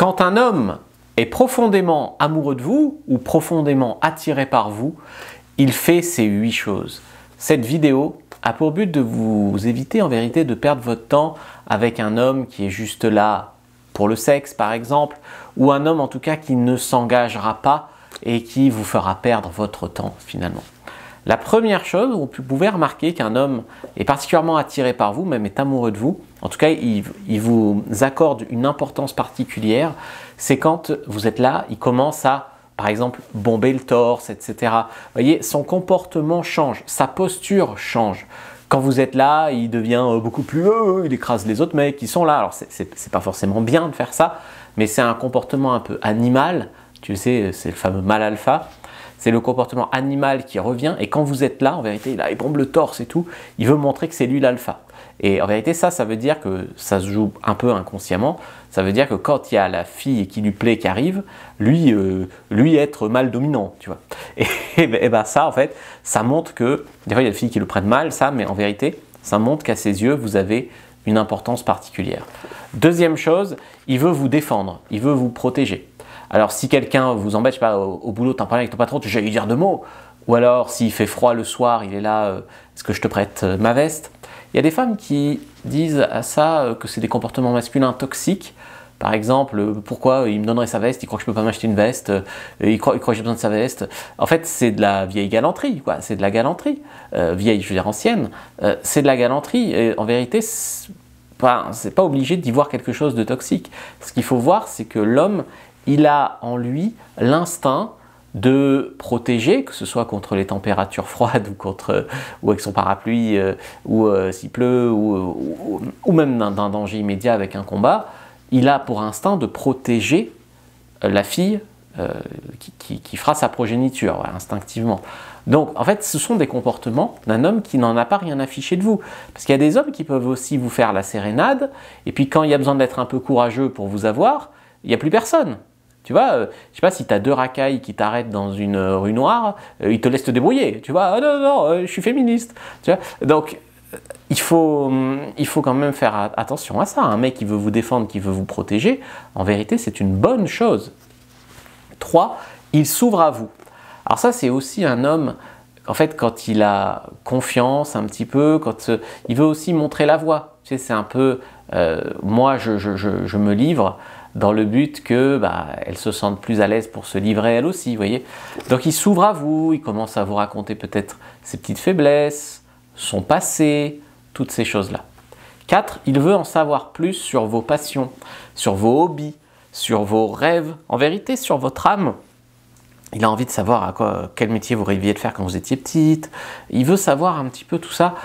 Quand un homme est profondément amoureux de vous ou profondément attiré par vous, il fait ces 8 choses. Cette vidéo a pour but de vous éviter en vérité de perdre votre temps avec un homme qui est juste là pour le sexe par exemple, ou un homme en tout cas qui ne s'engagera pas et qui vous fera perdre votre temps finalement. La première chose, vous pouvez remarquer qu'un homme est particulièrement attiré par vous, même est amoureux de vous, en tout cas il vous accorde une importance particulière, c'est quand vous êtes là, il commence à, par exemple, bomber le torse, etc. Vous voyez, son comportement change, sa posture change. Quand vous êtes là, il devient beaucoup plus il écrase les autres mecs qui sont là. Alors c'est pas forcément bien de faire ça, mais c'est un comportement un peu animal, tu sais, c'est le fameux mâle alpha. C'est le comportement animal qui revient et quand vous êtes là, en vérité, là, il bombe le torse et tout, il veut montrer que c'est lui l'alpha. Et en vérité, ça veut dire que ça se joue un peu inconsciemment. Ça veut dire que quand il y a la fille qui lui plaît qui arrive, lui être mal dominant, tu vois. Et ben ça, en fait, ça montre que, des fois il y a des filles qui le prennent mal, ça, mais en vérité, ça montre qu'à ses yeux, vous avez une importance particulière. Deuxième chose, il veut vous défendre, il veut vous protéger. Alors si quelqu'un vous embête, je sais pas, au boulot, t'en parles avec ton patron, tu vas lui dire 2 mots. Ou alors s'il fait froid le soir, il est là, est-ce que je te prête ma veste? Il y a des femmes qui disent à ça que c'est des comportements masculins toxiques. Par exemple, pourquoi il me donnerait sa veste, il croit que je peux pas m'acheter une veste, il croit que j'ai besoin de sa veste. En fait, c'est de la vieille galanterie, quoi. C'est de la galanterie. Vieille, je veux dire ancienne. C'est de la galanterie. Et en vérité, c'est pas obligé d'y voir quelque chose de toxique. Ce qu'il faut voir, c'est que l'homme, il a en lui l'instinct de protéger, que ce soit contre les températures froides ou avec son parapluie, ou s'il pleut, ou même d'un danger immédiat avec un combat. Il a pour instinct de protéger la fille qui fera sa progéniture, voilà, instinctivement. Donc, en fait, ce sont des comportements d'un homme qui n'en a pas rien affiché de vous. Parce qu'il y a des hommes qui peuvent aussi vous faire la sérénade, et puis quand il y a besoin d'être un peu courageux pour vous avoir, il n'y a plus personne. Tu vois, je sais pas si tu as 2 racailles qui t'arrêtent dans une rue noire, ils te laissent te débrouiller. Tu vois, oh non, je suis féministe. Tu vois, donc il faut quand même faire attention à ça. Un mec qui veut vous défendre, qui veut vous protéger, en vérité, c'est une bonne chose. 3, il s'ouvre à vous. Alors ça, c'est aussi un homme, en fait, quand il a confiance un petit peu, quand il veut aussi montrer la voie. Tu sais, c'est un peu, moi, je me livre dans le but que elle se sente plus à l'aise pour se livrer elle aussi, vous voyez. Donc il s'ouvre à vous, il commence à vous raconter peut-être ses petites faiblesses, son passé, toutes ces choses-là. 4, il veut en savoir plus sur vos passions, sur vos hobbies, sur vos rêves, en vérité sur votre âme. Il a envie de savoir quel métier vous rêviez de faire quand vous étiez petite. Il veut savoir un petit peu tout ça.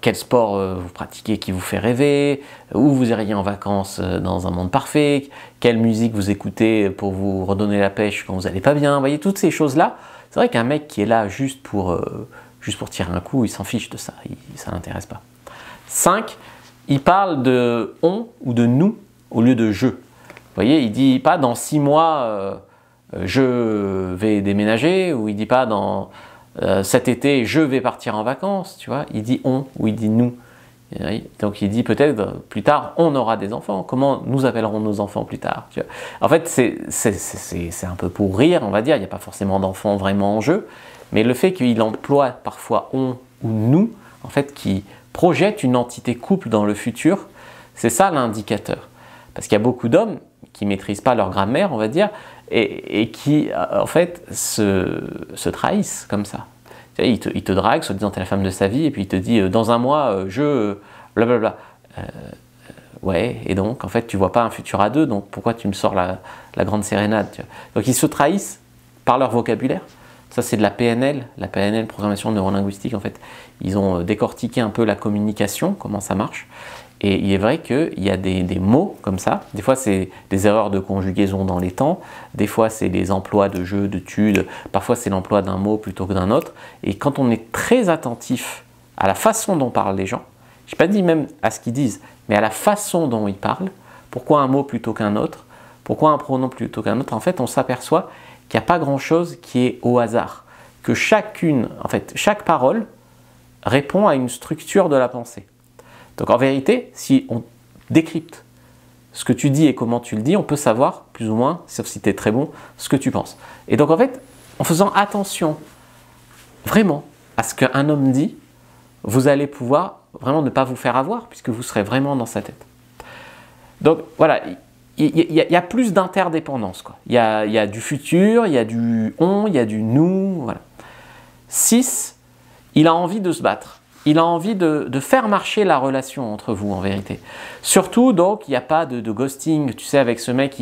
Quel sport vous pratiquez qui vous fait rêver, où vous iriez en vacances dans un monde parfait, quelle musique vous écoutez pour vous redonner la pêche quand vous n'allez pas bien. Vous voyez, toutes ces choses-là. C'est vrai qu'un mec qui est là juste pour tirer un coup, il s'en fiche de ça. Ça ne l'intéresse pas. 5, il parle de « on » ou de « nous » au lieu de « je ». Vous voyez, il ne dit pas dans 6 mois... je vais déménager, ou il dit pas dans cet été je vais partir en vacances, tu vois, il dit on ou il dit nous. Donc il dit peut-être plus tard on aura des enfants, comment nous appellerons nos enfants plus tard, tu vois. En fait c'est un peu pour rire, on va dire, il n'y a pas forcément d'enfants vraiment en jeu, mais le fait qu'il emploie parfois on ou nous, en fait qui projette une entité couple dans le futur, c'est ça l'indicateur. Parce qu'il y a beaucoup d'hommes qui ne maîtrisent pas leur grammaire, on va dire, et qui, en fait, se trahissent comme ça. Tu sais, il te drague, soit disant t'es la femme de sa vie, et puis il te dit dans un mois, blablabla. Ouais, et donc, en fait, tu vois pas un futur à 2, donc pourquoi tu me sors la grande sérénade, tu vois. Donc ils se trahissent par leur vocabulaire. Ça, c'est de la PNL, programmation neurolinguistique, en fait. Ils ont décortiqué un peu la communication, comment ça marche. Et il est vrai qu'il y a des mots comme ça. Des fois, c'est des erreurs de conjugaison dans les temps. Des fois, c'est des emplois de jeu, de tude. Parfois, c'est l'emploi d'un mot plutôt que d'un autre. Et quand on est très attentif à la façon dont parlent les gens, je n'ai pas dit même à ce qu'ils disent, mais à la façon dont ils parlent, pourquoi un mot plutôt qu'un autre, pourquoi un pronom plutôt qu'un autre, en fait, on s'aperçoit qu'il n'y a pas grand-chose qui est au hasard. Que chaque parole répond à une structure de la pensée. Donc en vérité, si on décrypte ce que tu dis et comment tu le dis, on peut savoir, plus ou moins, sauf si tu es très bon, ce que tu penses. Et donc en fait, en faisant attention vraiment à ce qu'un homme dit, vous allez pouvoir vraiment ne pas vous faire avoir, puisque vous serez vraiment dans sa tête. Donc voilà, il y a plus d'interdépendance. Il y a du futur, il y a du on, il y a du nous. Voilà. 6, il a envie de se battre. Il a envie de faire marcher la relation entre vous, en vérité. Surtout, donc, il n'y a pas de ghosting, tu sais, avec ce mec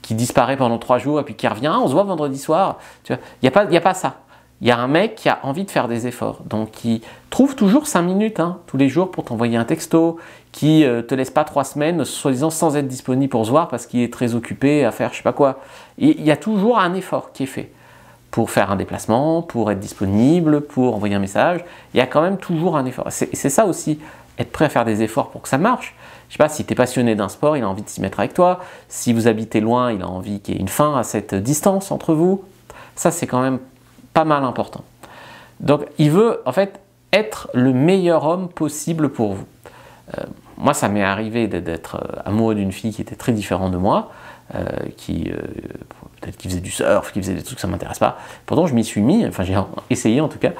qui disparaît pendant 3 jours et puis qui revient. Ah, on se voit vendredi soir. Tu vois, il n'y a pas ça. Il y a un mec qui a envie de faire des efforts. Donc, qui trouve toujours 5 minutes tous les jours pour t'envoyer un texto, qui ne te laisse pas 3 semaines, soi-disant sans être disponible pour se voir parce qu'il est très occupé à faire je ne sais pas quoi. Et il y a toujours un effort qui est fait. Pour faire un déplacement, pour être disponible, pour envoyer un message, il y a quand même toujours un effort. C'est ça aussi, être prêt à faire des efforts pour que ça marche. Je ne sais pas, si tu es passionné d'un sport, il a envie de s'y mettre avec toi. Si vous habitez loin, il a envie qu'il y ait une fin à cette distance entre vous. Ça, c'est quand même pas mal important. Donc, il veut en fait être le meilleur homme possible pour vous. Moi, ça m'est arrivé d'être amoureux d'une fille qui était très différente de moi, peut-être qu'il faisait du surf, qu'il faisait des trucs que ça ne m'intéresse pas. Pourtant, je m'y suis mis, enfin j'ai essayé en tout cas,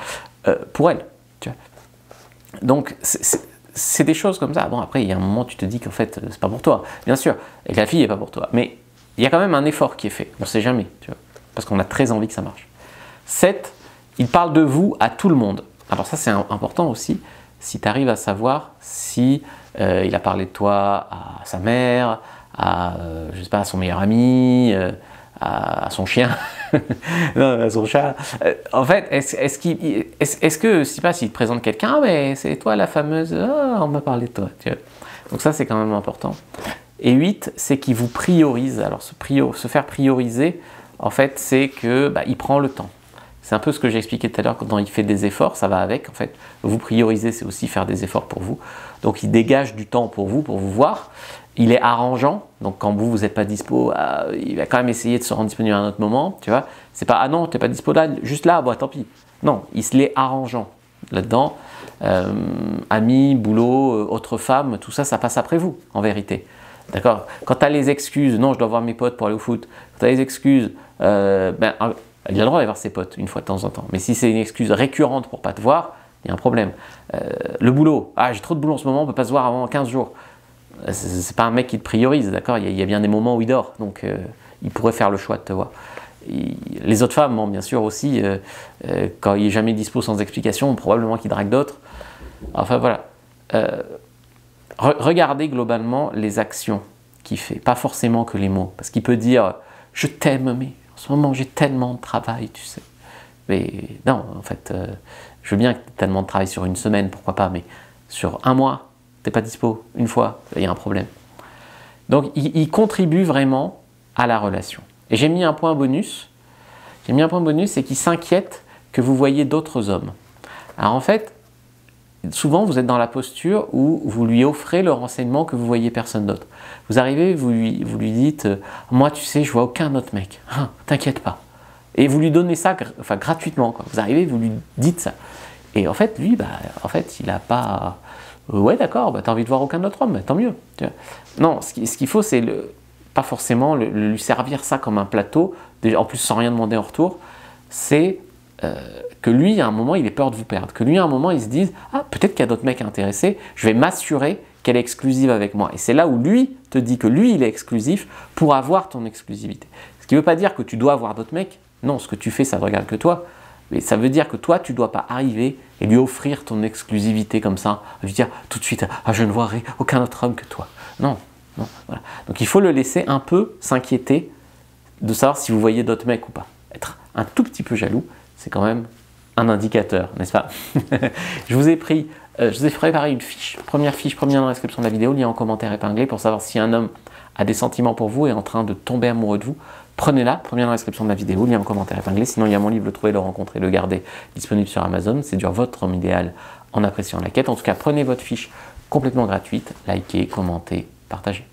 pour elle. Tu vois. Donc, c'est des choses comme ça. Bon, après, il y a un moment où tu te dis qu'en fait, c'est pas pour toi. Bien sûr, et que la fille n'est pas pour toi. Mais il y a quand même un effort qui est fait. On ne sait jamais, tu vois, parce qu'on a très envie que ça marche. 7, il parle de vous à tout le monde. Alors ça, c'est important aussi, si tu arrives à savoir si il a parlé de toi à sa mère, à, je sais pas, à son meilleur ami, à son chien, non, à son chat. En fait, est-ce que, je sais pas, s'il te présente quelqu'un, mais c'est toi la fameuse, oh, on m'a parlé de toi. Tu vois. Donc ça, c'est quand même important. Et 8, c'est qu'il vous priorise. Alors, se faire prioriser, en fait, c'est que il prend le temps. C'est un peu ce que j'ai expliqué tout à l'heure, quand il fait des efforts, ça va avec. En fait, vous prioriser, c'est aussi faire des efforts pour vous. Donc, il dégage du temps pour vous voir. Il est arrangeant, donc quand vous n'êtes pas dispo, il va quand même essayer de se rendre disponible à un autre moment, tu vois. C'est pas, ah non, tu n'es pas dispo là, juste là, bon, tant pis. Non, il se l'est arrangeant là-dedans. Amis, boulot, autre femme, tout ça, ça passe après vous, en vérité. D'accord. Quand tu as les excuses, non, je dois voir mes potes pour aller au foot, quand tu as les excuses, il a le droit d'aller voir ses potes une fois de temps en temps. Mais si c'est une excuse récurrente pour ne pas te voir, il y a un problème. Le boulot, ah, j'ai trop de boulot en ce moment, on ne peut pas se voir avant 15 jours. C'est pas un mec qui te priorise, d'accord. Il y a bien des moments où il dort, donc il pourrait faire le choix de te voir. Les autres femmes, bon, bien sûr aussi, quand il est jamais dispo sans explication, probablement qu'il drague d'autres. Enfin voilà. Regardez globalement les actions qu'il fait, pas forcément que les mots, parce qu'il peut dire « je t'aime, mais en ce moment j'ai tellement de travail, tu sais ». Mais non, en fait, je veux bien que tu aies tellement de travail sur une semaine, pourquoi pas, mais sur un mois, tu n'es pas dispo, une fois, il y a un problème. Donc il contribue vraiment à la relation. Et j'ai mis un point bonus. J'ai mis un point bonus, c'est qu'il s'inquiète que vous voyez d'autres hommes. Alors en fait, souvent vous êtes dans la posture où vous lui offrez le renseignement que vous voyez personne d'autre. Vous arrivez, vous lui dites « moi tu sais, je vois aucun autre mec, t'inquiète pas ». Et vous lui donnez ça gratuitement, quoi. Vous arrivez, vous lui dites ça. Et en fait, lui, en fait, il n'a pas... Ouais, d'accord, t'as envie de voir aucun autre homme, tant mieux. Tu vois. Non, ce qu'il faut, c'est pas forcément lui servir ça comme un plateau, en plus sans rien demander en retour, c'est que lui, à un moment, il ait peur de vous perdre. Que lui, à un moment, il se dise « Ah, peut-être qu'il y a d'autres mecs intéressés, je vais m'assurer qu'elle est exclusive avec moi. » Et c'est là où lui te dit que lui, il est exclusif pour avoir ton exclusivité. Ce qui ne veut pas dire que tu dois avoir d'autres mecs. Non, ce que tu fais, ça ne regarde que toi. Mais ça veut dire que toi, tu ne dois pas arriver et lui offrir ton exclusivité comme ça, lui dire tout de suite « Ah, je ne voirai aucun autre homme que toi. » Non, non, voilà. Donc il faut le laisser un peu s'inquiéter de savoir si vous voyez d'autres mecs ou pas. Être un tout petit peu jaloux, c'est quand même un indicateur, n'est-ce pas? Je vous ai préparé une fiche, première lien dans la description de la vidéo, lien en commentaire épinglé pour savoir si un homme a des sentiments pour vous et est en train de tomber amoureux de vous. Prenez-la, première dans la description de la vidéo, lien en commentaire épinglé. Sinon, il y a mon livre, Le trouver, le rencontrer, le garder, disponible sur Amazon. C'est dur votre homme idéal en appréciant la quête. En tout cas, prenez votre fiche complètement gratuite, likez, commentez, partagez.